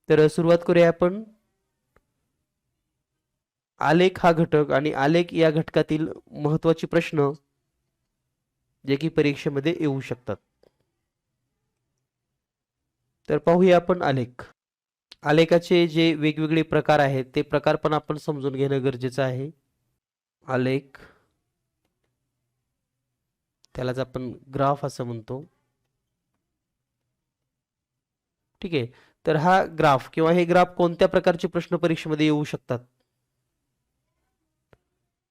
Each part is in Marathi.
तर सुरुवात करूया आपण आलेख हा घटक आणि आलेख या घटकातील महत्त्वाचे प्रश्न जे की परीक्षेमध्ये येऊ शकतात. तर पाहूया आपण आलेख. आलेखाचे जे वेगवेगळे प्रकार आहेत ते प्रकार पण आपण समजून घेणं गरजेचं आहे. आलेख, त्यालाच आपण ग्राफ असं म्हणतो. ठीक आहे. तर हा ग्राफ किंवा हे ग्राफ कोणत्या प्रकारचे प्रश्न परीक्षेमध्ये येऊ शकतात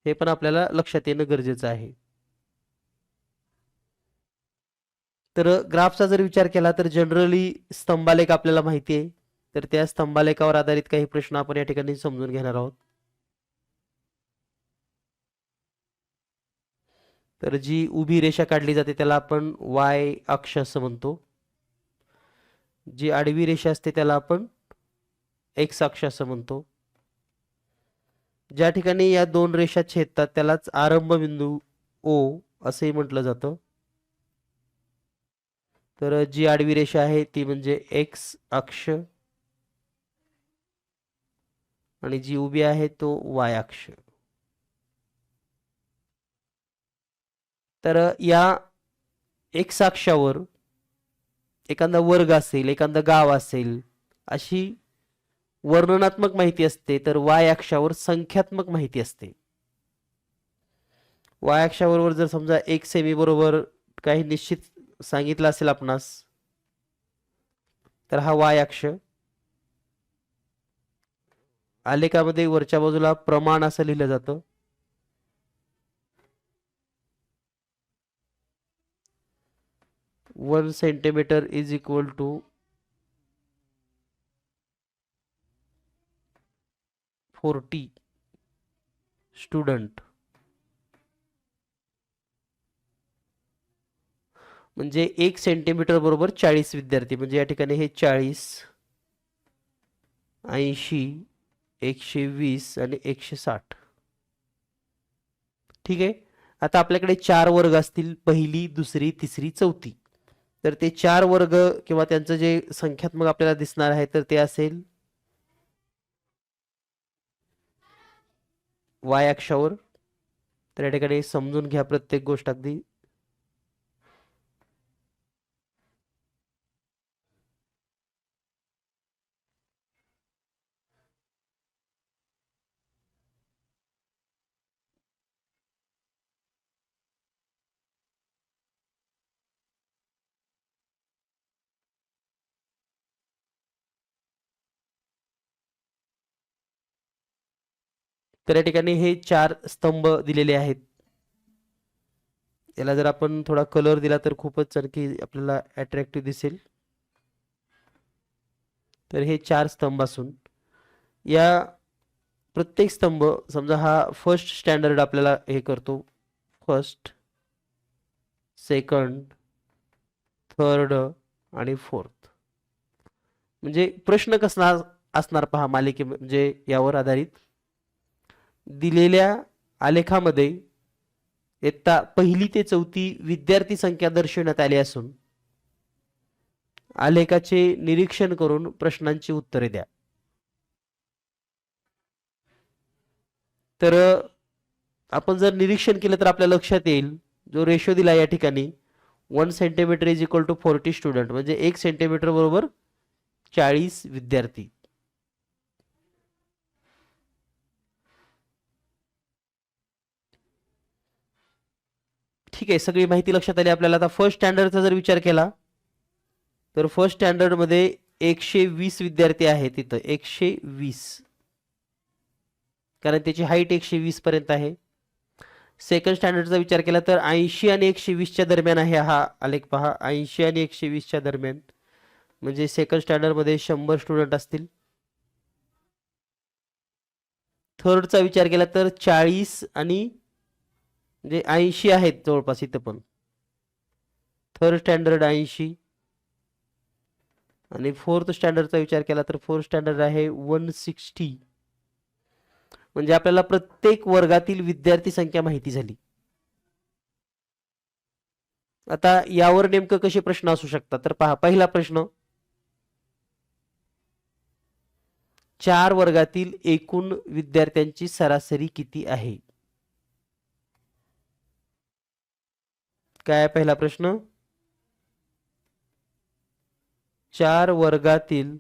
हे पण आपल्याला लक्षात येणं गरजेचं आहे. तर ग्राफचा जर विचार केला तर जनरली स्तंभालेख आपल्याला माहिती आहे. तर त्या स्तंभालेखावर आधारित काही प्रश्न आपण या ठिकाणी समजून घेणार आहोत. तर जी उभी रेषा काढली जाते त्याला आपण वाय अक्ष असं म्हणतो. जी आडवी रेषा असते त्याला आपण एक्स अक्ष असं म्हणतो. ज्या ठिकाणी या दोन रेषा छेदतात त्यालाच आरंभ बिंदू ओ असंही म्हटलं जातं. तर जी आडवी रेषा आहे ती म्हणजे एक्स अक्ष आणि जी उभी आहे तो वाय अक्ष. तर या एक्स अक्षावर एखादा वर्ग असेल, एखादं गाव असेल, अशी वर्णनात्मक माहिती असते. तर वाय अक्षावर संख्यात्मक माहिती असते. वाय अक्षाबरोबर जर समजा 1 सेमी बरोबर काही निश्चित सांगितलं असेल आपणास तर हा वाय अक्ष. आलेखामध्ये वरच्या बाजूला प्रमाण असं लिहिलं जातं. One centimetre is equal to 40 student. म्हणजे 1 सेंटीमीटर बरोबर 40 विद्यार्थी. म्हणजे या ठिकाणी हे 40, 80, 120 आणि 160. ठीक आहे. आता आपल्याकडे 4 वर्ग असतील, पहिली, दुसरी, तिसरी, चौथी. तर ते 4 वर्ग किंवा त्यांचं जे संख्यात्मक आपल्याला दिसणार आहे तर ते असेल वाय अक्षावर. तर या ठिकाणी समजून घ्या प्रत्येक गोष्ट अगदी. तर या ठिकाणी हे 4 स्तंभ दिलेले आहेत. याला जर आपण थोडा कलर दिला तर खूपच आणखी आपल्याला अट्रॅक्टिव्ह दिसेल. तर हे 4 स्तंभ असून या प्रत्येक स्तंभ समजा हा फर्स्ट स्टँडर्ड आपल्याला हे करतो. फर्स्ट, सेकंड, थर्ड आणि फोर्थ. म्हणजे प्रश्न कसा असणार पहा मालिके म्हणजे यावर आधारित. दिलेल्या आलेखामध्ये इयत्ता पहिली ते चौथी विद्यार्थी संख्या दर्शवण्यात आली असून आलेखाचे निरीक्षण करून प्रश्नांची उत्तरे द्या. तर आपण जर निरीक्षण केलं तर आपल्या लक्षात येईल जो रेशो दिला या ठिकाणी 1 centimetre is equal to 40 student. म्हणजे 1 सेंटीमीटर बरोबर 40 विद्यार्थी. ठीक आहे. सगळी माहिती लक्षात आली आपल्याला. आता फर्स्ट स्टँडर्डचा जर विचार केला तर फर्स्ट स्टँडर्ड मध्ये 120 विद्यार्थी आहेत. तिथं 120 कारण त्याची हाईट 120 पर्यंत आहे. सेकंड स्टँडर्डचा विचार केला तर 80 आणि 120च्या दरम्यान आहे हा आलेख पहा. 80 आणि 120च्या दरम्यान म्हणजे सेकंड स्टँडर्ड मध्ये 100 स्टुडंट असतील. थर्डचा विचार केला तर 40 आणि म्हणजे 80 आहेत जवळपास इथं पण. थर्ड स्टँडर्ड 80 आणि फोर्थ स्टँडर्डचा विचार केला तर फोर्थ स्टँडर्ड आहे 160. म्हणजे आपल्याला प्रत्येक वर्गातील विद्यार्थी संख्या माहिती झाली. आता यावर नेमकं कसे प्रश्न असू शकतात तर पहा. पहिला प्रश्न 4 वर्गातील एकूण विद्यार्थ्यांची सरासरी किती आहे? काय आहे पहिला प्रश्न? 4 वर्गातील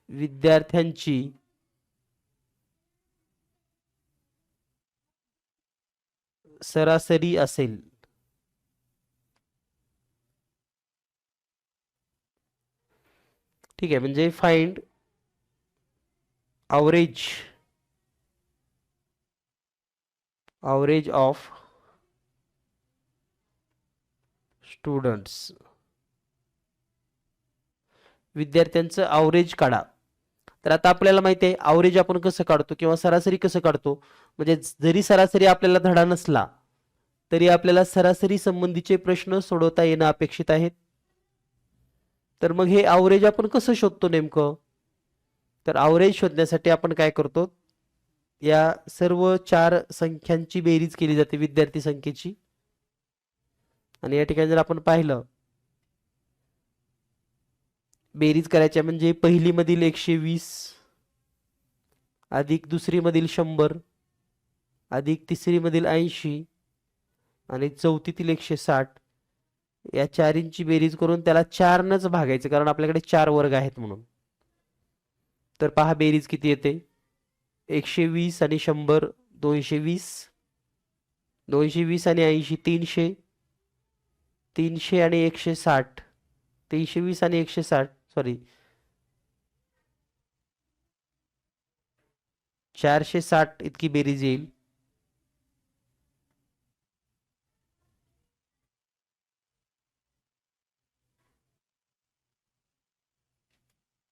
विद्यार्थ्यांची सरासरी असेल. ठीक आहे, म्हणजे फाइंड average of स्टुडंट्स. विद्यार्थ्यांचं अवरेज काढा. तर आता आपल्याला माहिती आहे अवरेज आपण कसं काढतो किंवा सरासरी कसं काढतो. म्हणजे जरी सरासरी आपल्याला धडा नसला तरी आपल्याला सरासरी संबंधीचे प्रश्न सोडवता येणं अपेक्षित आहेत. तर मग हे अवरेज आपण कसं शोधतो नेमकं? तर अवरेज शोधण्यासाठी आपण काय करतो, या सर्व 4 संख्यांची बेरीज केली जाते विद्यार्थी संख्येची. आणि या ठिकाणी जर आपण पाहिलं बेरीज करायच्या म्हणजे पहिली मधील 120 अधिक दुसरी मधील 100 अधिक तिसरी मधील 80 आणि चौथीतील 160, या चारींची बेरीज करून त्याला 4नच भागायचं, कारण आपल्याकडे 4 वर्ग आहेत म्हणून. तर पहा बेरीज किती येते. 120 आणि 100 220, 220 आणि 80 300, 300 आणि 160, 320 आणि 160 सॉरी 460 इतकी बेरीज येईल.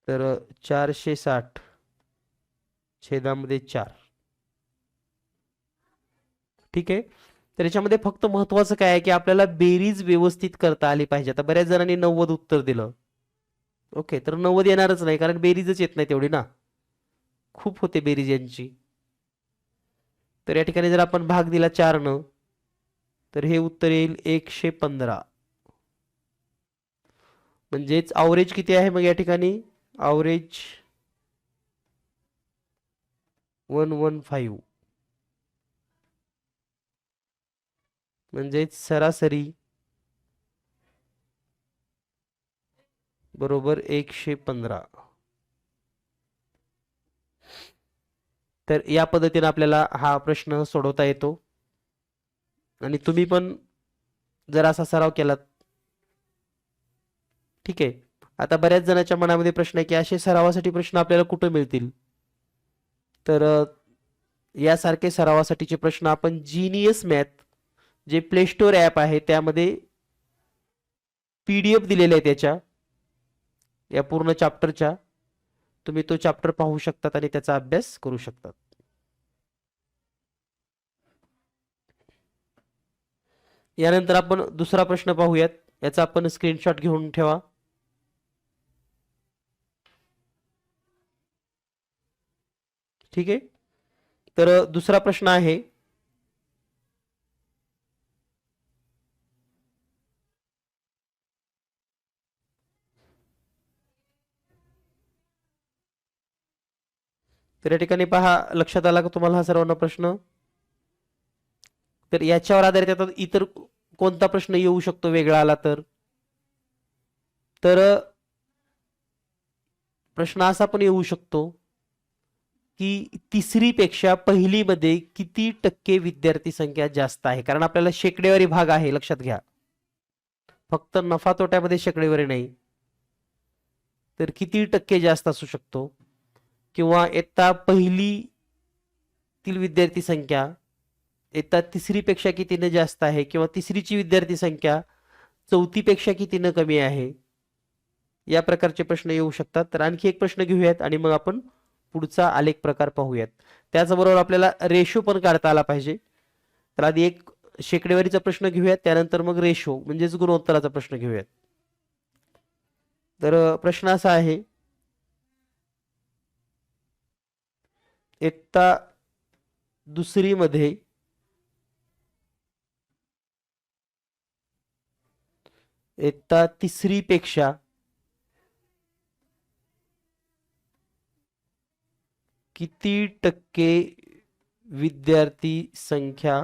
तर 460 छेदामध्ये 4. ठीक आहे. तर याच्यामध्ये फक्त महत्वाचं काय आहे की आपल्याला बेरीज व्यवस्थित करता आली पाहिजे. आता बऱ्याच जणांनी 90 उत्तर दिलं. ओके, तर 90 येणारच नाही, कारण बेरीजच येत नाही तेवढी ना, खूप होते बेरीज यांची. तर या ठिकाणी जर आपण भाग दिला 4 तर हे उत्तर येईल 115. म्हणजेच अवरेज किती आहे मग या ठिकाणी? अवरेज 115, म्हणजेच सरासरी बरोबर 115. तर या पद्धतीने आपल्याला हा प्रश्न सोडवता येतो. आणि तुम्ही पण जर असा सराव केलात. ठीक आहे. आता बऱ्याच जणांच्या मनामध्ये प्रश्न आहे की असे सरावासाठी प्रश्न आपल्याला कुठे मिळतील? तर यासारखे सरावासाठीचे प्रश्न आपण जीनियस मॅथ जे प्ले स्टोअर ॲप आहे त्यामध्ये PDF दिलेले आहे त्याच्या या पूर्ण चॅप्टरच्या. तुम्ही तो चॅप्टर पाहू शकतात आणि त्याचा अभ्यास करू शकतात. यानंतर आपण दुसरा प्रश्न पाहूयात. याचा आपण स्क्रीनशॉट घेऊन ठेवा. ठीक आहे. तर दुसरा प्रश्न आहे, तर या ठिकाणी पहा, लक्षात आला का तुम्हाला हा सर्वांना प्रश्न? तर याच्यावर आधारित आता इतर कोणता प्रश्न येऊ शकतो वेगळा आला तर? तर प्रश्न असा पण येऊ शकतो की तिसरी पेक्षा पहिली मध्ये किती टक्के विद्यार्थी संख्या जास्त आहे? कारण आपल्याला शेकडेवारी भाग आहे, लक्षात घ्या. फक्त नफा तोट्यामध्ये शेकडेवारी नाही. तर किती टक्के जास्त असू शकतो? किंवा इयत्ता पहिली तील विद्यार्थी संख्या इयत्ता तिसरी पेक्षा कितीने जास्त आहे, किंवा तिसरीची विद्यार्थी संख्या चौथी पेक्षा कितीने कमी आहे? या प्रकारचे प्रश्न येऊ शकतात. तर आणखी एक प्रश्न घेऊयात आणि मग आपण पुढचा आलेख प्रकार पाहूयात. त्याचबरोबर आपल्याला रेशो पण काढता आला पाहिजे. तर आधी एक शेकडेवारीचा प्रश्न घेऊयात, त्यानंतर मग रेशो म्हणजेच गुणोत्तराचा प्रश्न घेऊयात. तर प्रश्न असा आहे, इयत्ता दुसरी मध्ये इयत्ता तिसरी पेक्षा किती टक्के विद्यार्थी संख्या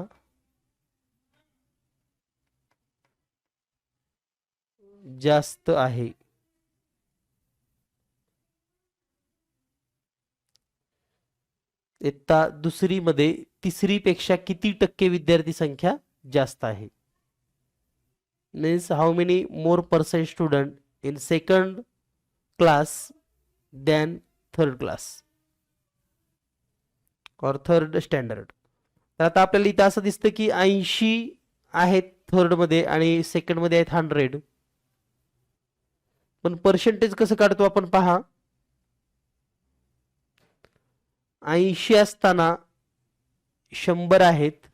जास्त आहे? इयत्ता दुसरी मध्ये तिसरी पेक्षा किती टक्के विद्यार्थी संख्या जास्त आहे? Means how many more percent student in second class than third class और थर्ड स्टँडर्ड. तर आता आपल्याला इथं असं दिसतं की 80 आहेत थर्ड मध्ये आणि सेकंड मध्ये आहेत 100. पण पर्सेंटेज कसं काढतो आपण पहा. 80 असताना 100 आहेत.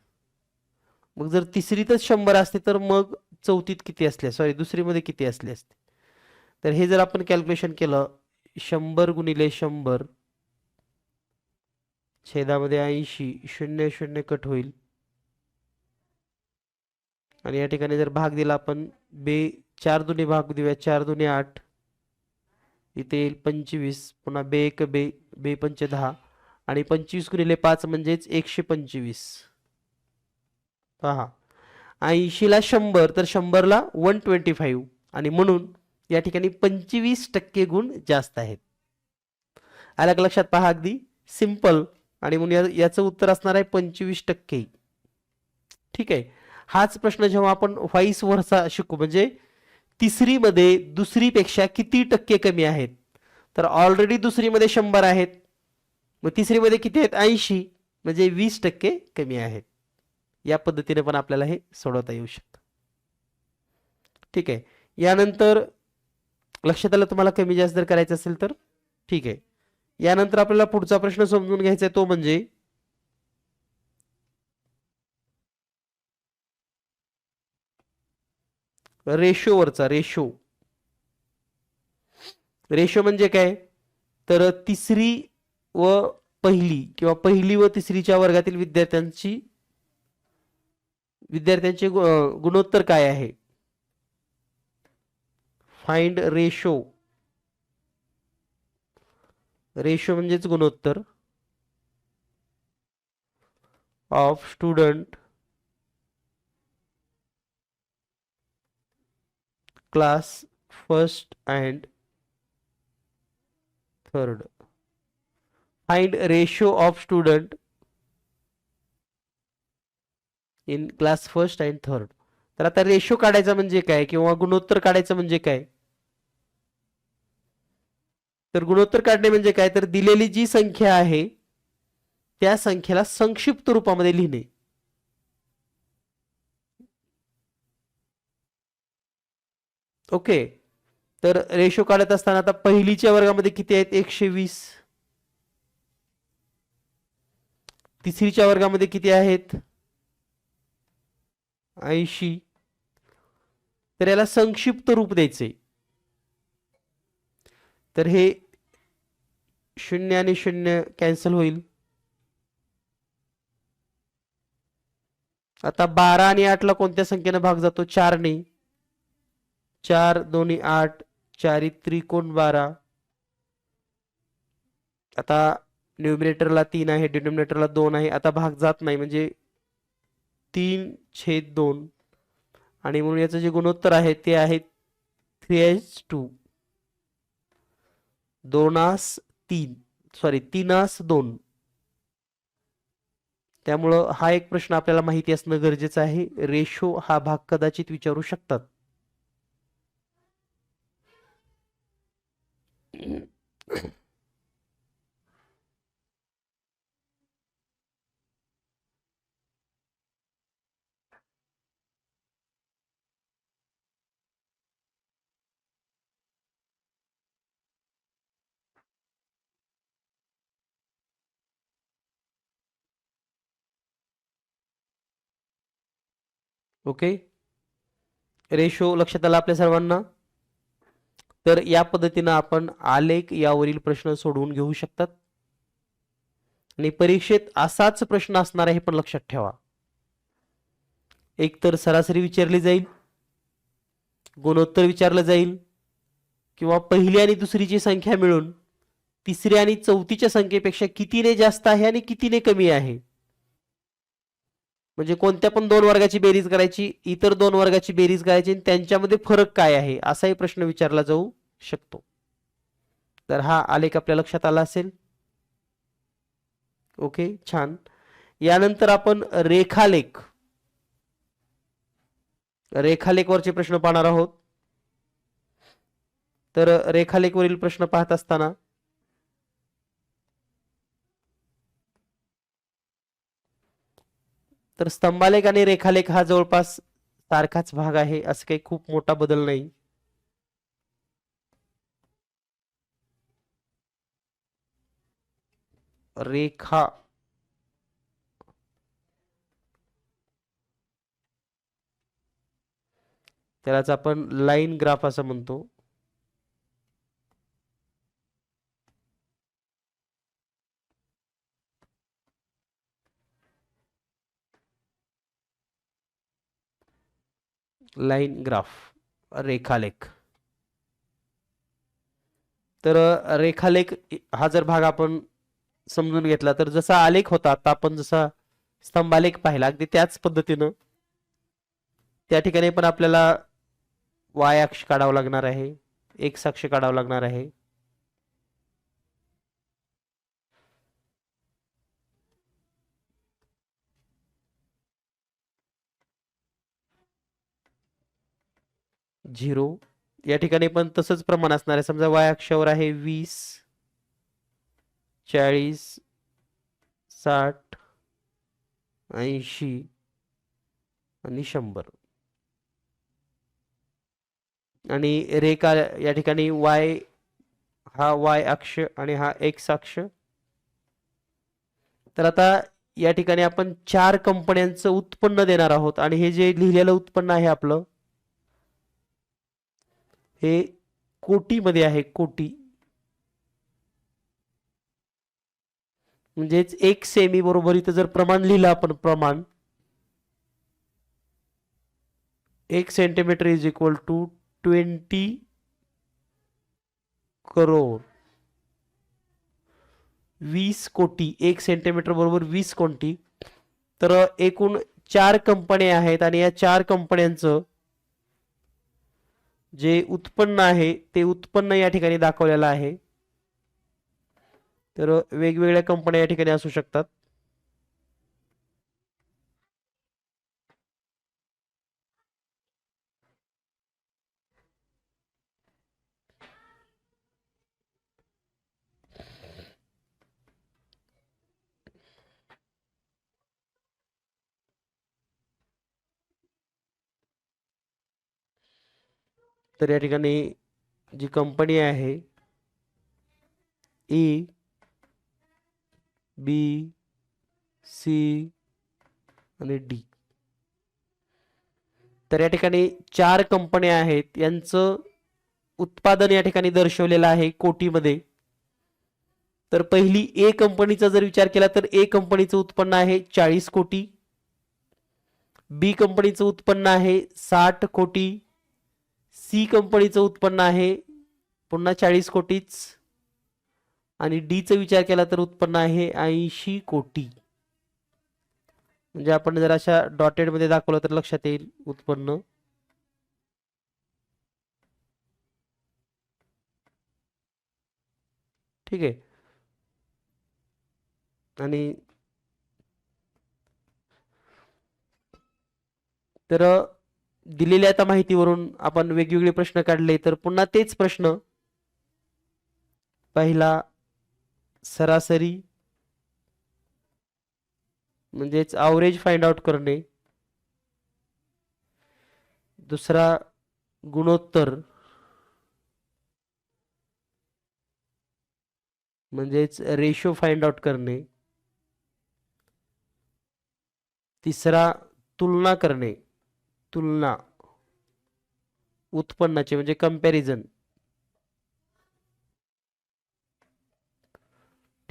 मग जर तिसरीतच 100 असते तर मग चौथीत किती असले, सॉरी दुसरीमध्ये किती असले असते. तर हे जर आपण कॅल्क्युलेशन केलं 100 गुणिले 100 छेदामध्ये 80, 0 0 कट होईल आणि या ठिकाणी जर भाग दिला आपण 4 दुने भाग देऊया. 4 दुने 8, इथे येईल 25, पुन्हा 1 बे 5 10 आणि 25 गुणिले 5 म्हणजेच 125. पहा 80 ला 100 तर 100 ला 125 आणि म्हणून या ठिकाणी 25% गुण जास्त आहेत. आलं का लक्षात? पहा अगदी सिंपल. आणि म्हणून याचं उत्तर असणार आहे 25%. ठीक आहे. हाच प्रश्न जेव्हा आपण व्हाईस वर्सा शिकू म्हणजे तिसरी मध्ये दुसरी पेक्षा किती टक्के कमी आहेत, तर ऑलरेडी दुसरी मध्ये 100 आहेत, मग तिसरी मध्ये किती आहेत 80 म्हणजे 20% कमी आहेत. या पद्धतीने पण आपल्याला हे सोडवता येऊ शकतं. ठीक आहे. यानंतर लक्षात आलं तुम्हाला कमी जास्त जर करायचं असेल तर ठीक आहे. यानंतर आपल्याला पुढचा प्रश्न समजून घ्यायचा आहे तो म्हणजे रेशोवरचा. रेशो म्हणजे काय, तर तिसरी व पहिली किंवा पहिली व तिसरीच्या वर्गातील विद्यार्थ्यांचे गुणोत्तर काय आहे. Find ratio. रेशो म्हणजेच गुणोत्तर of student class first and third. Find ratio of student in class first and third. तर आता रेशो काढायचा म्हणजे काय किंवा गुणोत्तर काढायचं म्हणजे काय, तर गुणोत्तर काढणे म्हणजे काय, तर दिलेली जी संख्या आहे त्या संख्येला संक्षिप्त रूपामध्ये लिहिणे. ओके. तर रेशो काढत असताना आता पहिलीच्या वर्गामध्ये किती आहेत 120, तिसरीच्या वर्गामध्ये किती आहेत 80. तर याला संक्षिप्त रूप द्यायचे. तर हे 0 आणि 0 कॅन्सल होईल. आता 12 आणि 8 ला कोणत्या संख्येने भाग जातो 4 ने. 4 दोन्ही 8, 4 त्रिकोण 12. आता न्यूमरेटरला 3 आहे, डिनोमिनेटरला 2 आहे. आता भाग जात नाही म्हणजे 3/2 आणि म्हणून याचं जे गुणोत्तर आहे ते आहे 3:2. 2:3 सॉरी 3:2. त्यामुळं हा एक प्रश्न आपल्याला माहिती असणं गरजेचं आहे. रेशो हा भाग कदाचित विचारू शकतात. ओके. रेशो लक्षात आला आपल्या सर्वांना. तर या पद्धतीने आपण आलेख यावरील प्रश्न सोडवून घेऊ शकतात आणि परीक्षेत असाच प्रश्न असणार आहे हे पण लक्षात ठेवा. एक तर सरासरी विचारली जाईल, गुणोत्तर विचारलं जाईल किंवा पहिली आणि दुसरीची संख्या मिळून तिसऱ्या आणि चौथीच्या संख्येपेक्षा कितीने जास्त आहे आणि कितीने कमी आहे. म्हणजे कोणत्या पण दोन वर्गाची बेरीज करायची, इतर दोन वर्गाची बेरीज करायची आणि त्यांच्यामध्ये फरक काय आहे असाही प्रश्न विचारला जाऊ शकतो. तर हा आलेख आपल्या लक्षात आला असेल. ओके, छान. यानंतर आपण रेखालेख रेखालेखवरचे प्रश्न पाहणार आहोत. तर रेखालेखवरील प्रश्न पाहत असताना तर स्तंभालेख आणि रेखालेख हा जवळपास सारखाच भाग आहे, असं काही खूप मोठा बदल नाही. रेखा त्यालाच आपण लाईन ग्राफ असं म्हणतो. लाईन ग्राफ रेखालेख. तर रेखालेख हा जर भाग आपण समजून घेतला तर जसा आलेख होता आता आपण जसा स्तंभालेख पाहिला अगदी त्याच पद्धतीनं त्या ठिकाणी पण आपल्याला वाय अक्ष काढावा लागणार आहे, एक्स अक्ष काढावा लागणार आहे. झिरो या ठिकाणी पण तसंच प्रमाण असणार आहे. समजा वाय अक्षावर आहे 20, 40, 60, 80 आणि 100. आणि रेखा या ठिकाणी वाय हा वाय अक्ष आणि हा एक्स अक्ष. तर आता या ठिकाणी आपण 4 कंपन्यांचं उत्पन्न देणार आहोत आणि हे जे लिहिलेलं उत्पन्न आहे आपलं हे कोटीमध्ये आहे, कोटी. म्हणजेच 1 सेमी बरोबर इथं जर प्रमाण लिहिलं आपण प्रमाण 1 centimetre is equal to 20 crore. 20 कोटी 1 सेंटीमीटर बरोबर 20 कोटी. तर एकूण 4 कंपन्या आहेत आणि या 4 कंपन्यांचं जे उत्पन्न आहे ते उत्पन्न या ठिकाणी दाखवलेलं आहे. तर वेगवेगळ्या कंपन्या या ठिकाणी असू शकतात. तर या ठिकाणी जी कंपनी आहे ए, बी, सी आणि डी. तर या ठिकाणी 4 कंपन्या आहेत, यांचं उत्पादन या ठिकाणी दर्शवलेलं आहे कोटीमध्ये. तर पहिली ए कंपनीचा जर विचार केला तर ए कंपनीचं उत्पन्न आहे 40 कोटी. बी कंपनीचं उत्पन्न आहे 60 कोटी. सी कंपनीचं उत्पन्न आहे पुन्हा 40 कोटीच आणि डी चा विचार केला तर उत्पन्न आहे 80 कोटी. म्हणजे आपण जर अशा डॉटेड मध्ये दाखवलं तर लक्षात येईल उत्पन्न. ठीक आहे. आणि तर दिलेल्या आता माहितीवरून आपण वेगवेगळे प्रश्न काढले. तर पुन्हा तेच प्रश्न. पहिला सरासरी म्हणजेच ॲव्हरेज फाइंड आउट करणे. दुसरा गुणोत्तर म्हणजेच रेशो फाइंड आउट करणे. तिसरा तुलना करणे, तुलना उत्पन्नाचे म्हणजे कंपॅरिझन.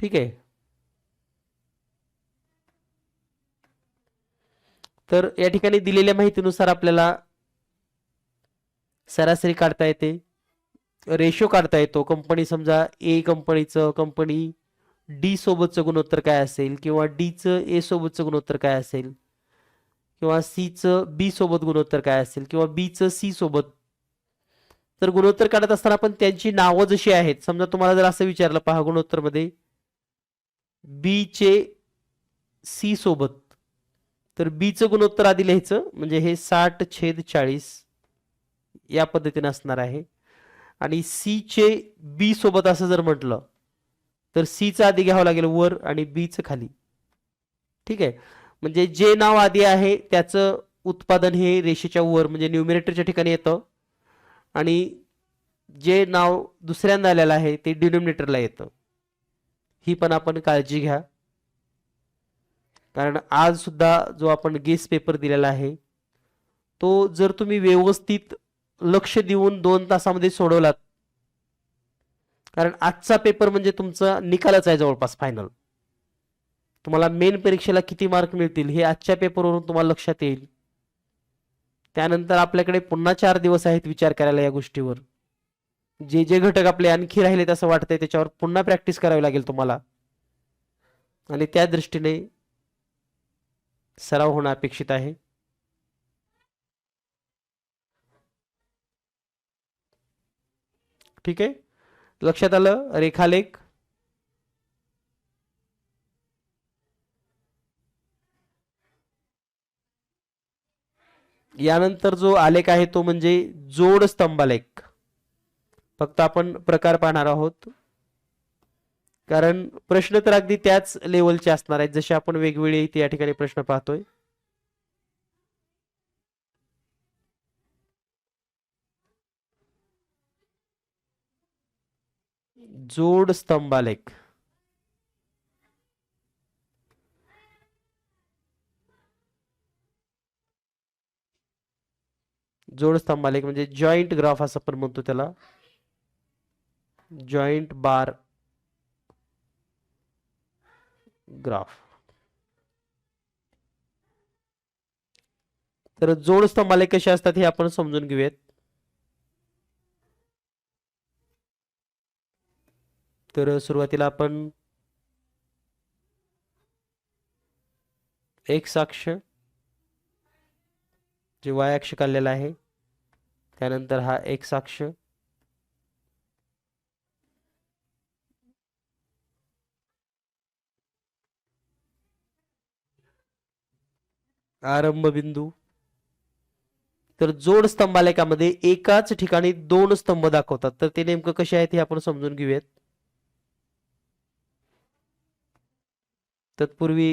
ठीक आहे. तर या ठिकाणी दिलेल्या माहितीनुसार आपल्याला सरासरी काढता येते रेशो काढता येतो. कंपनी समजा ए कंपनीचं कंपनी डी सोबतचं गुणोत्तर काय असेल, किंवा डीचं ए सोबतचं गुणोत्तर काय असेल, किंवा सीचं बी सोबत गुणोत्तर काय असेल, किंवा बीचं सी सोबत. तर गुणोत्तर काढत असताना पण त्यांची नावं जशी आहेत, समजा तुम्हाला जर असं विचारलं पहा गुणोत्तर मध्ये बी चे सी सोबत, तर बीचं गुणोत्तर आधी लिहायचं, म्हणजे हे 60/40 या पद्धतीने असणार आहे. आणि सी चे बी सोबत असं जर म्हटलं तर सी चं आधी घ्यावं लागेल वर आणि बी चं खाली. ठीक आहे, म्हणजे जे नाव आधी आहे त्याचं उत्पादन हे रेषेच्या वर म्हणजे न्यूमिरेटरच्या ठिकाणी येतं, आणि जे नाव दुसऱ्यांदा आलेलं आहे ते डिनोमिनेटरला येतं. ही पण आपण काळजी घ्या, कारण आज सुद्धा जो आपण गेस पेपर दिलेला आहे तो जर तुम्ही व्यवस्थित लक्ष देऊन 2 तासामध्ये सोडवलात, कारण आजचा पेपर म्हणजे तुमचा निकालच आहे जवळपास फायनल. तुम्हाला मेन परीक्षेला किती मार्क मिळतील हे आजच्या पेपरवरून तुम्हाला लक्षात येईल. त्यानंतर आपल्याकडे पुन्हा 4 दिवस आहेत विचार करायला या गोष्टीवर. जे जे घटक आपले आणखी राहिलेत असं वाटतंय त्याच्यावर पुन्हा प्रॅक्टिस करावी लागेल तुम्हाला, आणि त्या दृष्टीने सराव होणं अपेक्षित आहे. ठीक आहे, लक्षात आलं. रेखालेख, यानंतर जो आलेख आहे तो म्हणजे जोड स्तंभालेख. फक्त आपण प्रकार पाहणार आहोत, कारण प्रश्न तर अगदी त्याच लेवलचे असणार आहेत जसे आपण वेगवेगळे इथे या ठिकाणी प्रश्न पाहतोय. जोड स्तंभालेख, जोड स्तंभालेख म्हणजे जॉईंट ग्राफ असं पण म्हणतो त्याला, जॉईंट बार ग्राफ. तर जोड स्तंभालेख कसे असतात हे आपण समजून घेऊयात. तर सुरुवातीला आपण एक्स अक्ष जे वाय अक्ष काढलेला आहे, त्यानंतर हा एक्स अक्ष, आरंभ बिंदू. तर जोड स्तंभालेखामध्ये एकाच ठिकाणी 2 स्तंभ दाखवतात, तर ते नेमकं कसे आहेत हे आपण समजून घेऊयात. तत्पूर्वी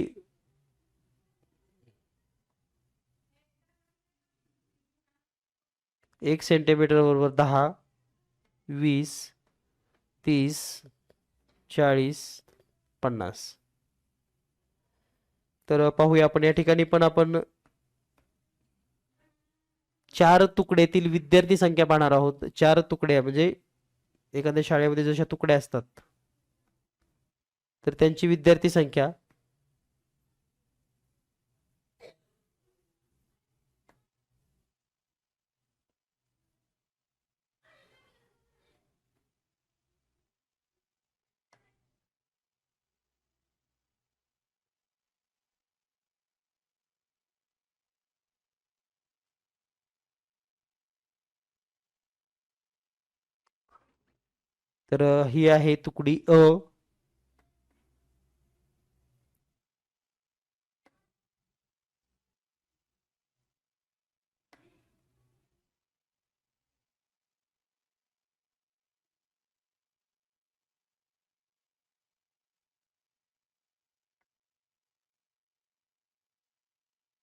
1 सेंटीमीटर बरोबर 10, 20, 30, 40, 50. तर पाहूया आपण या ठिकाणी पण आपण 4 तुकड्यातील विद्यार्थी संख्या पाहणार आहोत. 4 तुकड्या म्हणजे एखाद्या शाळेमध्ये जशा तुकड्या असतात तर त्यांची विद्यार्थी संख्या. तर ही आहे तुकडी अ.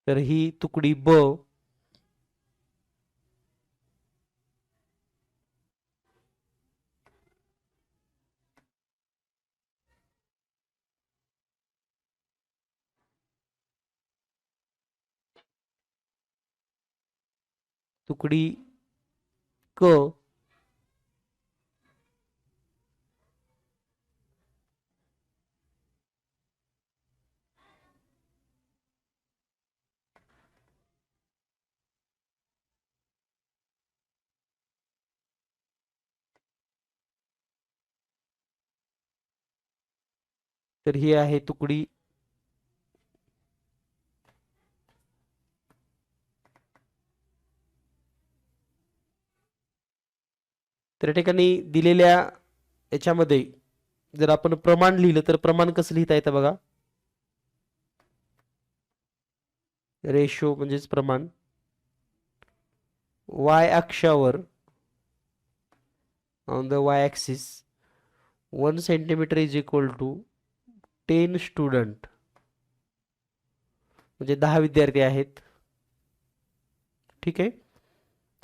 तर ही तुकडी ब. तुकडी क. तर ही आहे तुकडी. तर या ठिकाणी दिलेल्या याच्यामध्ये जर आपण प्रमाण लिहिलं तर प्रमाण कसं लिहिता येतं बघा. रेशो म्हणजेच प्रमाण. वाय अक्षावर on the Y axis 1 centimetre is equal to 10 student, म्हणजे 10 विद्यार्थी आहेत. ठीक आहे.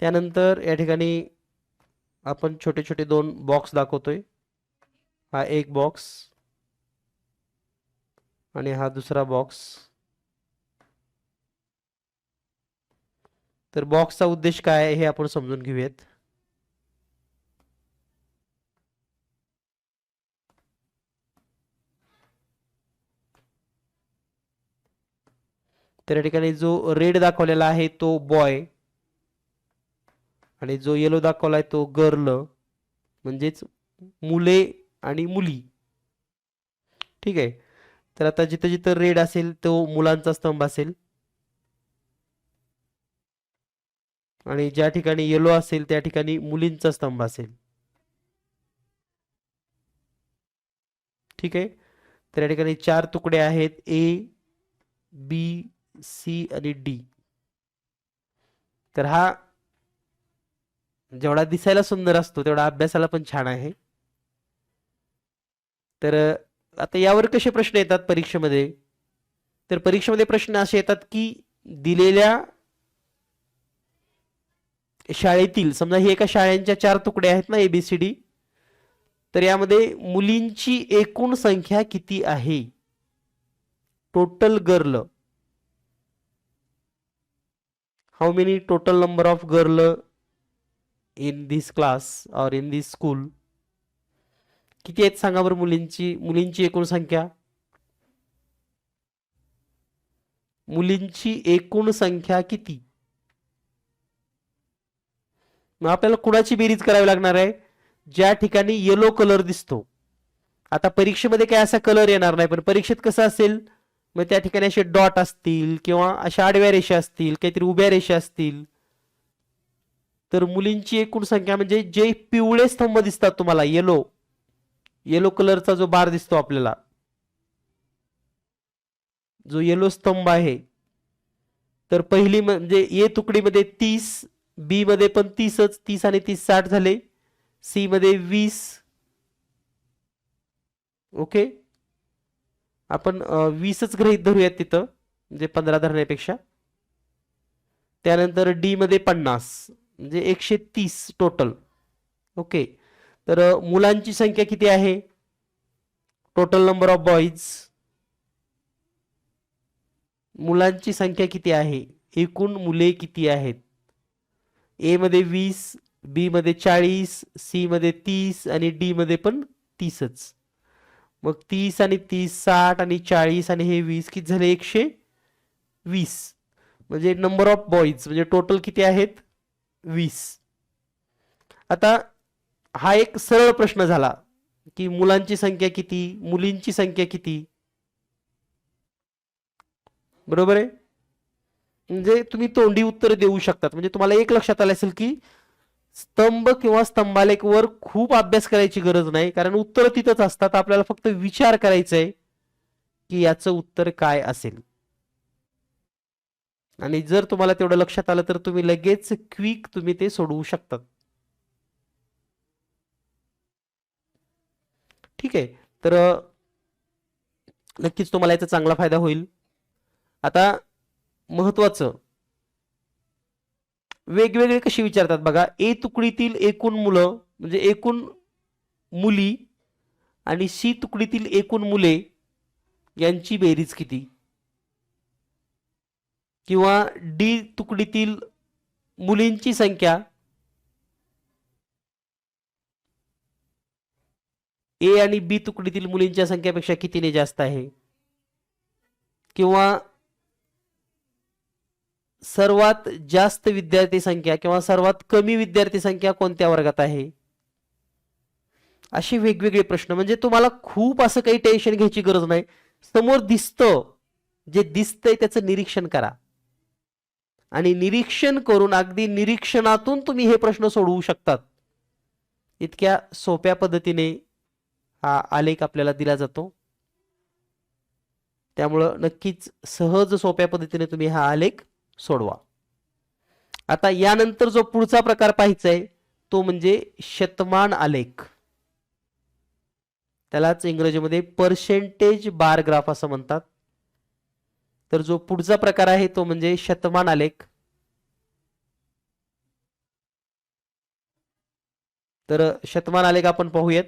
त्यानंतर या ठिकाणी आपण छोटे छोटे 2 बॉक्स दाखवतोय. हा एक बॉक्स आणि हा दुसरा बॉक्स. तर बॉक्सचा उद्देश काय आहे हे आपण समजून घेऊयात. तर या ठिकाणी जो रेड दाखवलेला आहे तो बॉय आणि जो येलो दाखवलाय तो गर्ल, म्हणजेच मुले आणि मुली. ठीक आहे. तर आता जिथं जिथं रेड असेल तो मुलांचा स्तंभ असेल आणि ज्या ठिकाणी येलो असेल त्या ठिकाणी मुलींचा स्तंभ असेल. ठीक आहे. तर या ठिकाणी 4 तुकडे आहेत, ए बी सी आणि डी. तर हा जेवढा दिसायला सुंदर असतो तेवढा अभ्यासाला पण छान आहे. तर आता यावर कसे प्रश्न येतात परीक्षेमध्ये. तर परीक्षेमध्ये प्रश्न असे येतात की दिलेल्या शाळेतील, समजा ही एका शाळेच्या 4 तुकडे आहेत ना, एबीसीडी. तर यामध्ये मुलींची एकूण संख्या किती आहे. Total girl, how many total number of girl in this class और इन दिस स्कूल. किती आहेत सांगा बरं मुलींची एकूण संख्या. मुलींची एकूण संख्या किती. मग आपल्याला कुणाची बेरीज करावी लागणार आहे. ज्या ठिकाणी येलो कलर दिसतो. आता परीक्षेमध्ये काय असा कलर येणार नाही, पण परीक्षेत कसं असेल, मग त्या ठिकाणी असे डॉट असतील किंवा अशा आडव्या रेषा असतील, काहीतरी उभ्या रेषा असतील. तर मुलींची एकूण संख्या म्हणजे जे पिवळे स्तंभ दिसतात तुम्हाला, येलो कलरचा जो बार दिसतो आपल्याला, जो येलो स्तंभ आहे, तर पहिली म्हणजे ए तुकडीमध्ये 30, बी मध्ये पण 30च, 30 आणि 30 60 झाले, सी मध्ये 20. ओके. आपण 20च गृहीत धरूयात तिथं, म्हणजे 15 धरण्यापेक्षा. त्यानंतर डी मध्ये 50, म्हणजे 130 टोटल. ओके. तर मुलांची संख्या किती आहे. टोटल नंबर ऑफ बॉईज, मुलांची संख्या किती आहे, एकूण मुले किती आहेत. ए मध्ये 20, बी मध्ये 40, सी मध्ये 30 आणि डी मध्ये पण 30च. मग 30 आणि 30 60 आणि 40 आणि हे 20 किती झाले 120. म्हणजे नंबर ऑफ बॉईज म्हणजे टोटल किती आहेत 20. आता हा एक सरळ प्रश्न झाला की मुलांची संख्या किती, मुलींची संख्या किती. बरोबर आहे. म्हणजे तुम्ही तोंडी उत्तर देऊ शकतात. म्हणजे तुम्हाला एक लक्षात आलं असेल की स्तंभ किंवा स्तंभालेखवर खूप अभ्यास करायची गरज नाही, कारण उत्तर तिथंच असतात. आपल्याला फक्त विचार करायचा आहे की याचं उत्तर काय असेल. आणि जर तुम्हाला तेवढं लक्षात आलं तर तुम्ही लगेच क्विक तुम्ही ते सोडवू शकतात. ठीक आहे. तर नक्कीच तुम्हाला याचा चांगला फायदा होईल. आता महत्वाचं, वेगवेगळे कशी विचारतात बघा. ए तुकडीतील एकूण मुलं म्हणजे एकूण मुली आणि सी तुकडीतील एकूण मुले यांची बेरीज किती. किंवा डी तुकडीतील मुलींची संख्या ए आणि बी तुकडीतील मुलींच्या संख्येपेक्षा कितीने जास्त आहे. किंवा सर्वात जास्त विद्यार्थी संख्या किंवा सर्वात कमी विद्यार्थी संख्या कोणत्या वर्गात आहे. असे वेगवेगळे प्रश्न, म्हणजे तुम्हाला खूप असं काही टेन्शन घ्यायची गरज नाही. समोर दिसतं, जे दिसतंय त्याचं निरीक्षण करा आणि निरीक्षण करून अगदी निरीक्षणातून तुम्ही हे प्रश्न सोडवू शकतात. इतक्या सोप्या पद्धतीने हा आलेख आपल्याला दिला जातो. त्यामुळं नक्कीच सहज सोप्या पद्धतीने तुम्ही हा आलेख सोडवा. आता यानंतर जो पुढचा प्रकार पाहायचा आहे तो म्हणजे शतमान आलेख. त्यालाच इंग्रजीमध्ये पर्सेंटेज बार ग्राफ असं म्हणतात. तर जो पुढचा प्रकार आहे तो म्हणजे शतमान आलेख. तर शतमान आलेख आपण पाहूयात.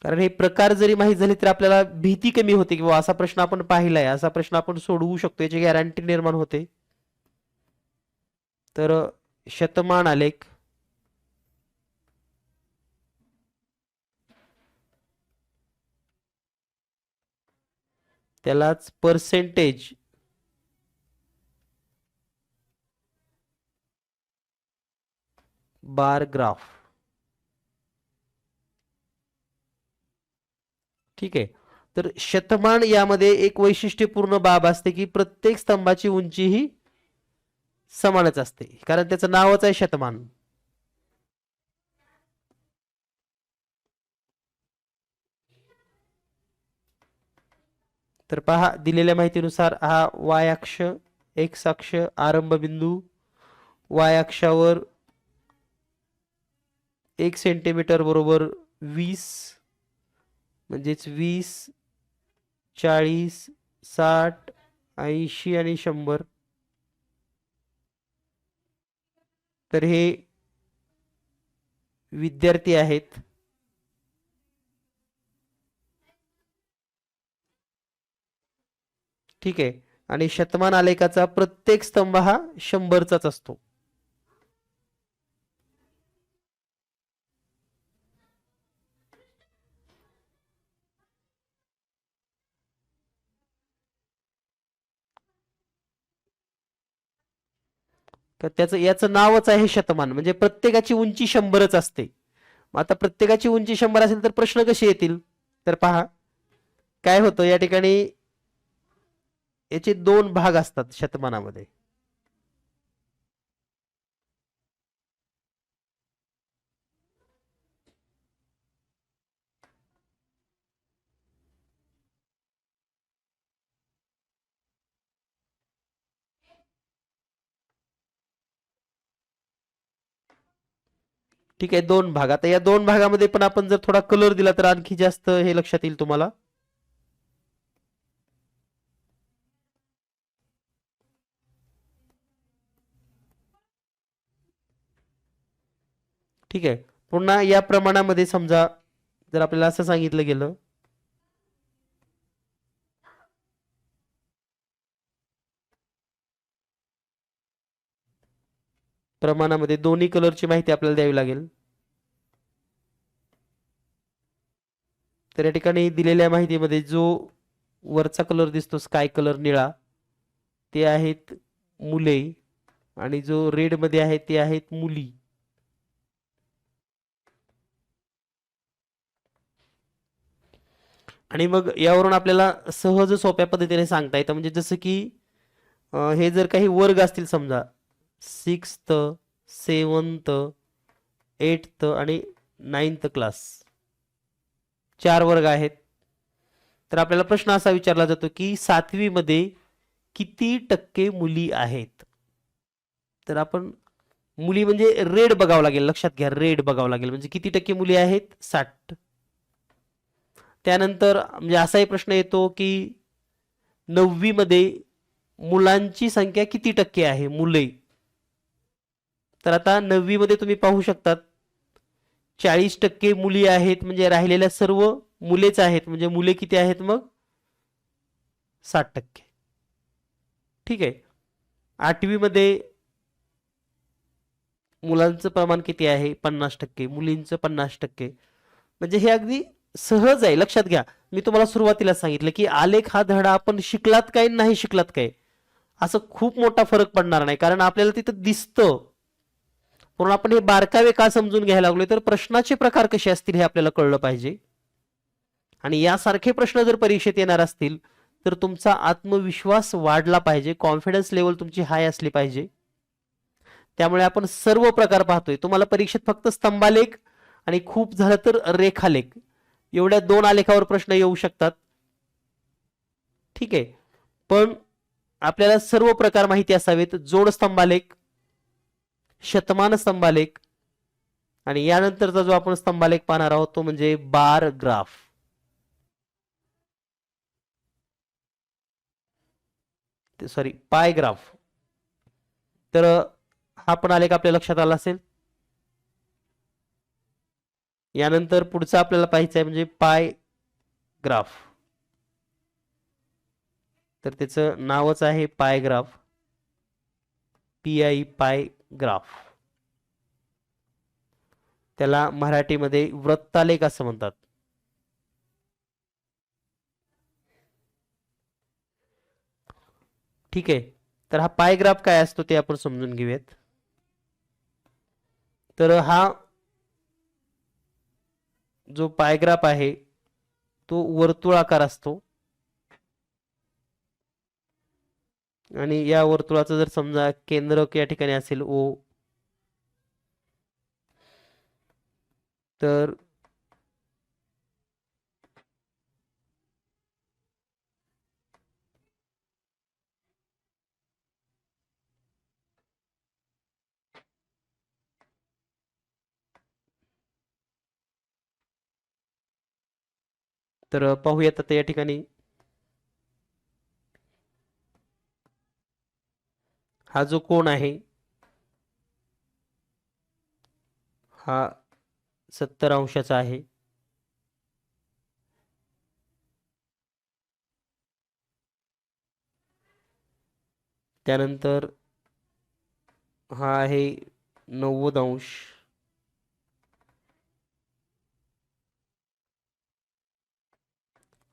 कारण हे प्रकार जरी माहीत झाले तर आपल्याला भीती कमी होते की असा प्रश्न आपण पाहिलाय, असा प्रश्न आपण सोडवू शकतो, याची गॅरंटी निर्माण होते. तर शतमान आलेख त्यालाच पर्सेंटेज बार ग्राफ. ठीक आहे. तर शतमान यामध्ये एक वैशिष्ट्यपूर्ण बाब असते की प्रत्येक स्तंभाची उंची ही समानच असते, कारण त्याचं नावच आहे शतमान. तर पहा, दिलेल्या माहितीनुसार हा वाय अक्ष, एक्स अक्ष, आरंभ बिंदू, वाय अक्षावर 1 सेंटीमीटर बरोबर 20, म्हणजेच 20, 40, 60, 80 आणि 100. तर हे विद्यार्थी आहेत. ठीक आहे. आणि शतमान आलेखाचा प्रत्येक स्तंभ हा 100चाच असतो. तर याचं नावच आहे शतमान, म्हणजे प्रत्येकाची उंची 100च असते. मग आता प्रत्येकाची उंची 100 असेल तर प्रश्न कसे येतील? तर पहा काय होतं या ठिकाणी, याचे 2 भाग असतात शतमानामध्ये. ठीक आहे, 2 भाग. आता या 2 भागामध्ये पण आपण जर थोडा कलर दिला तर आणखी जास्त हे लक्षात येईल तुम्हाला. ठीक आहे. पुन्हा या प्रमाणामध्ये समजा जर आपल्याला असं सांगितलं गेलं, प्रमाणामध्ये दोन्ही कलरची माहिती आपल्याला द्यावी लागेल. तर या ठिकाणी दिलेल्या माहितीमध्ये जो वरचा कलर दिसतो स्काय कलर निळा, ते आहेत मुले, आणि जो रेड मध्ये आहे ते आहेत मुली. आणि मग यावरून आपल्याला सहज सोप्या पद्धतीने सांगता येतं, म्हणजे जसं की हे जर काही वर्ग असतील समजा 6th, 7th, 8th आणि 9th क्लास, 4 वर्ग आहेत. तर आपल्याला प्रश्न असा विचारला जातो की 7वी मध्ये किती टक्के मुली आहेत? तर आपण मुली म्हणजे रेड बघावं लागेल, लक्षात घ्या, रेड बघावं लागेल. म्हणजे किती टक्के मुली आहेत? 60. त्यानंतर म्हणजे असाही प्रश्न येतो की 9वी मध्ये मुलांची संख्या किती टक्के आहे, मुले? तर आता 9वी मध्ये तुम्ही पाहू शकतात 40% मुली आहेत, म्हणजे राहिलेल्या सर्व मुलेच आहेत. म्हणजे मुले किती आहेत मग? 60%. ठीक आहे. 8वी मध्ये मुलांचं प्रमाण किती आहे? 50%. मुलींचं 50%. म्हणजे हे अगदी सहज आहे, लक्षात घ्या. मी तुम्हाला सुरुवातीला सांगितलं की आलेख हा धडा आपण शिकलात काय नाही शिकलात काय असं खूप मोठा फरक पडणार नाही, कारण आपल्याला तिथं दिसतं पण आपण हे बारकावे का समजून घ्यायला लागलोय, तर प्रश्नाचे प्रकार कसे असतील हे आपल्याला कळलं पाहिजे. आणि यासारखे प्रश्न जर परीक्षेत येणार असतील तर तुमचा आत्मविश्वास वाढला पाहिजे, कॉन्फिडन्स लेवल तुमची हाय असली पाहिजे. त्यामुळे आपण सर्व प्रकार पाहतोय. तुम्हाला परीक्षेत फक्त स्तंभालेख आणि खूप झालं तर रेखालेख एवढ्या 2 आलेखावर प्रश्न येऊ शकतात. ठीक आहे, पण आपल्याला सर्व प्रकार माहिती असावेत. जोड स्तंभालेख, शतमान स्तंभालेख आणि यानंतरचा जो आपण स्तंभालेख पाहणार आहोत तो म्हणजे बार ग्राफ. सॉरी, पाय ग्राफ. तर हा पण आलेख आपल्या लक्षात आला असेल. यानंतर पुढचा आपल्याला पाहायचं आहे म्हणजे पाय ग्राफ. तर त्याचं नावच आहे पाय ग्राफ, PI, पाय ग्राफ. त्याला मराठीमध्ये वृत्तालेख असं म्हणतात. ठीक आहे, तर हा पाय ग्राफ काय असतो ते आपण समजून घेऊयात. तर हा जो पायग्राफ आहे तो वर्तुळाकार असतो आणि या वर्तुळाचं जर समजा केंद्रक या ठिकाणी असेल O, तर पाहूयात आता या ठिकाणी हा जो कोण आहे हा 70 अंशाचा आहे. त्यानंतर हा आहे 90 अंश.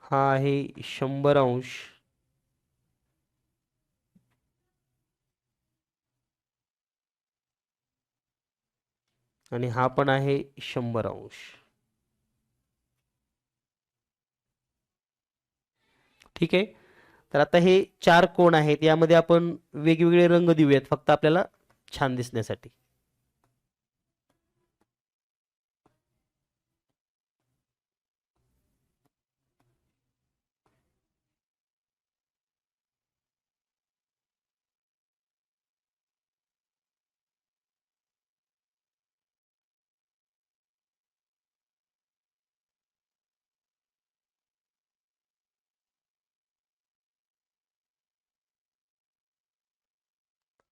हा आहे 100 अंश. आणि हा पण आहे 100 अंश. ठीक आहे, तर आता हे 4 कोण आहेत, यामध्ये आपण वेगवेगळे रंग देऊयात फक्त आपल्याला छान दिसण्यासाठी.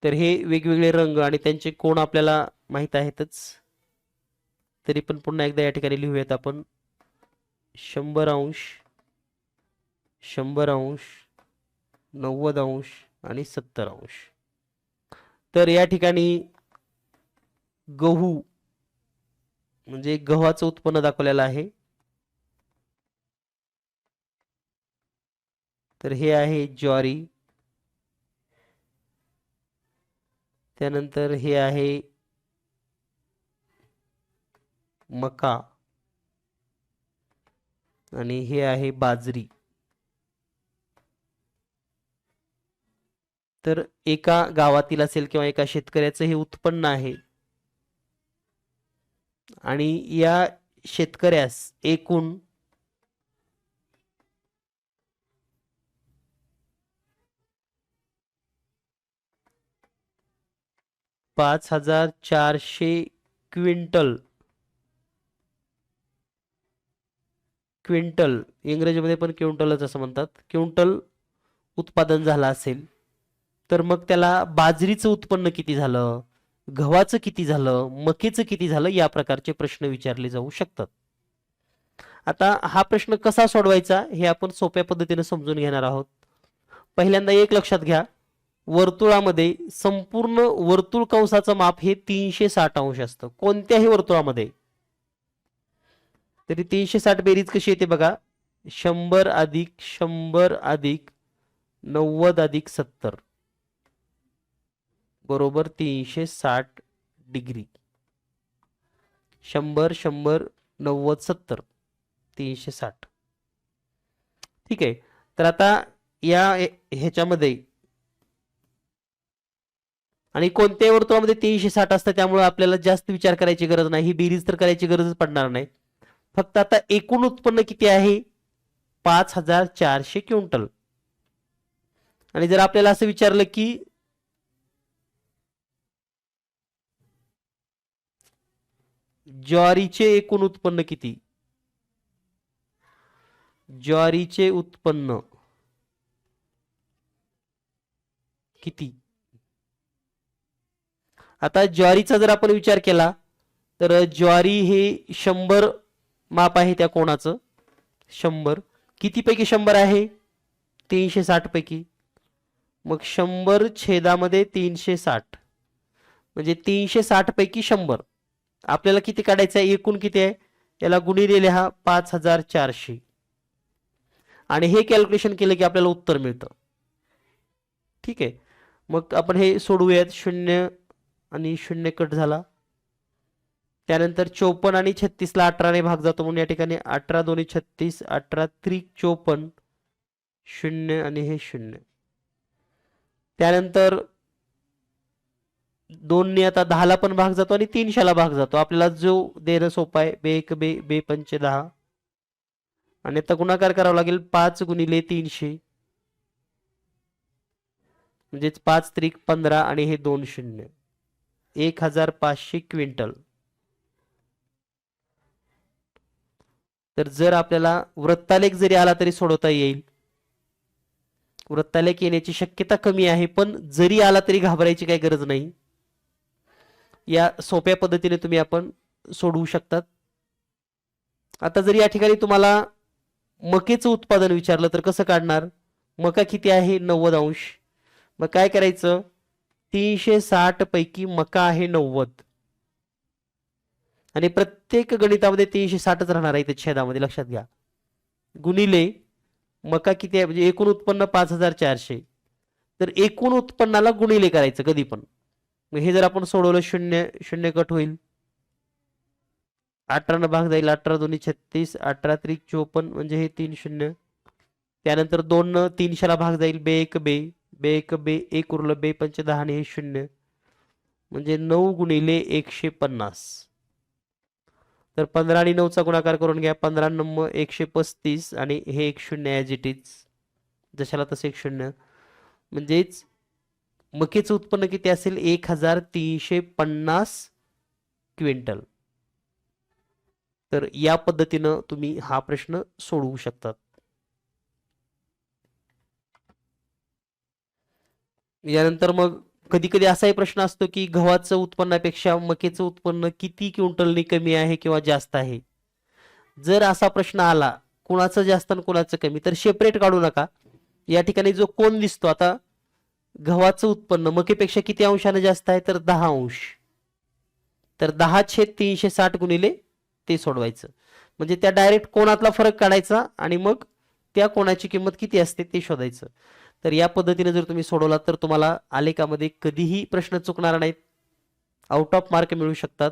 तर हे वेगवेगळे रंग आणि त्यांचे कोण आपल्याला माहित आहेतच. तरी पण पुन्हा एकदा या ठिकाणी लिहूयात आपण 100 अंश, 100 अंश, 90 अंश आणि 70 अंश. तर या ठिकाणी गहू म्हणजे गव्हाचं उत्पन्न दाखवलेलं आहे. तर हे आहे ज्वारी. त्यानंतर हे आहे मका आणि हे आहे बाजरी. तर एका गावातील असेल किंवा एका शेतकऱ्याचं हे उत्पन्न आहे आणि या शेतकऱ्यास एकूण 5400 क्विंटल इंग्रजीमध्ये पण क्विंटलच असं म्हणतात, क्विंटल उत्पादन झालं असेल तर मग त्याला बाजरीचं उत्पन्न किती झालं, गव्हाचं किती झालं, मकेचं किती झालं, या प्रकारचे प्रश्न विचारले जाऊ शकतात. आता हा प्रश्न कसा सोडवायचा हे आपण सोप्या पद्धतीने समजून घेणार आहोत. पहिल्यांदा एक लक्षात घ्या, वर्तुळामध्ये संपूर्ण वर्तुळ कंसाचं माप हे 360 अंश असतं कोणत्याही वर्तुळामध्ये. तरी 360 बेरीज कशी येते बघा, 100 अधिक 100 अधिक 90 अधिक 70 बरोबर 360 डिग्री. 100 100 90 70 360. ठीक आहे. तर आता ह्याच्यामध्ये आणि कोणत्याही वर्तुळामध्ये 360 असतं, त्यामुळे आपल्याला जास्त विचार करायची गरज नाही. ही बेरीज तर करायची गरजच पडणार नाही. फक्त आता एकूण उत्पन्न किती आहे? 5400 क्विंटल. आणि जर आपल्याला असं विचारलं की ज्वारीचे एकूण उत्पन्न किती, ज्वारीचे उत्पन्न किती? आता ज्वारीचा जर आपण विचार केला तर ज्वारी हे 100 माप आहे त्या कोणाचं, 100. किती पैकी 100 आहे? 360 पैकी. मग 100 छेदामध्ये 360 म्हणजे 360 पैकी 100. आपल्याला किती काढायचं आहे? एकूण किती आहे? याला गुणिले लिहा 5400. आणि हे कॅल्क्युलेशन केलं की आपल्याला उत्तर मिळतं. ठीक आहे. मग आपण हे सोडवूयात. 0 आणि 0 कट झाला. त्यानंतर 54 आणि 36 ला 18 ने भाग जातो, म्हणून या ठिकाणी 18 दोन्ही 36, 18 त्रिक 54, 0 आणि हे 0. त्यानंतर 2 ने आता 10 ला पण भाग जातो आणि 300 ला भाग जातो. आपल्याला जो देणं सोपं आहे, बे 1 बे, बे 5 10. आणि आता गुणाकार करावा लागेल 5 गुणिले 300 म्हणजेच 5 त्रिक 15 आणि हे 2 0, 1500 क्विंटल. तर जर आपल्याला वृत्तालेख जरी आला तरी सोडवता येईल. वृत्तालेख येण्याची शक्यता कमी आहे, पण जरी आला तरी घाबरायची काही गरज नाही. या सोप्या पद्धतीने तुम्ही आपण सोडवू शकतात. आता जर या ठिकाणी तुम्हाला मकेचं उत्पादन विचारलं तर कसं काढणार? मका किती आहे? 90 अंश. मग काय करायचं? 360 पैकी मका आहे 90. आणि प्रत्येक गणितामध्ये 360च राहणार आहे इथे छेदामध्ये, लक्षात घ्या. गुणिले मका किती आहे, म्हणजे एकूण उत्पन्न 5400. तर एकूण उत्पन्नाला गुणिले करायचं कधी पण. मग हे जर आपण सोडवलं 0 0 कट होईल. 18 न भाग जाईल, 18 दोन्ही 36, 18 त्रिक 54 म्हणजे हे 3 0. त्यानंतर 2 न 300 ला भाग जाईल, बे 1 बे, बे 1 बे, 1 उरलं, बे 5 10 आणि हे 0 म्हणजे 9 गुणिले 150. तर 15 आणि 9चा गुणाकार करून घ्या. 15 नंबर 135 आणि हे 1 0 ॲज इट इज, जशाला तसे 1 0. म्हणजेच मकेचं उत्पन्न किती असेल? 1350 क्विंटल. तर या पद्धतीनं तुम्ही हा प्रश्न सोडवू शकतात. यानंतर मग कधी कधी असाही प्रश्न असतो की गव्हाचं उत्पन्नापेक्षा मकेचं उत्पन्न किती क्विंटलनी कमी आहे किंवा जास्त आहे. जर असा प्रश्न आला कुणाचं जास्त आणि कुणाचं कमी, तर सेपरेट काढू नका. या ठिकाणी जो कोण दिसतो, आता गव्हाचं उत्पन्न मकेपेक्षा किती अंशाने जास्त आहे? तर 10 अंश. तर 10/360 गुणिले ते सोडवायचं. म्हणजे त्या डायरेक्ट कोणातला फरक काढायचा आणि मग त्या कोणाची किंमत किती असते ते शोधायचं. तर या पद्धतीने जर तुम्ही सोडवलात तर तुम्हाला आलेखामध्ये कधीही प्रश्न चुकणार नाहीत, आउट ऑफ मार्क मिळू शकतात.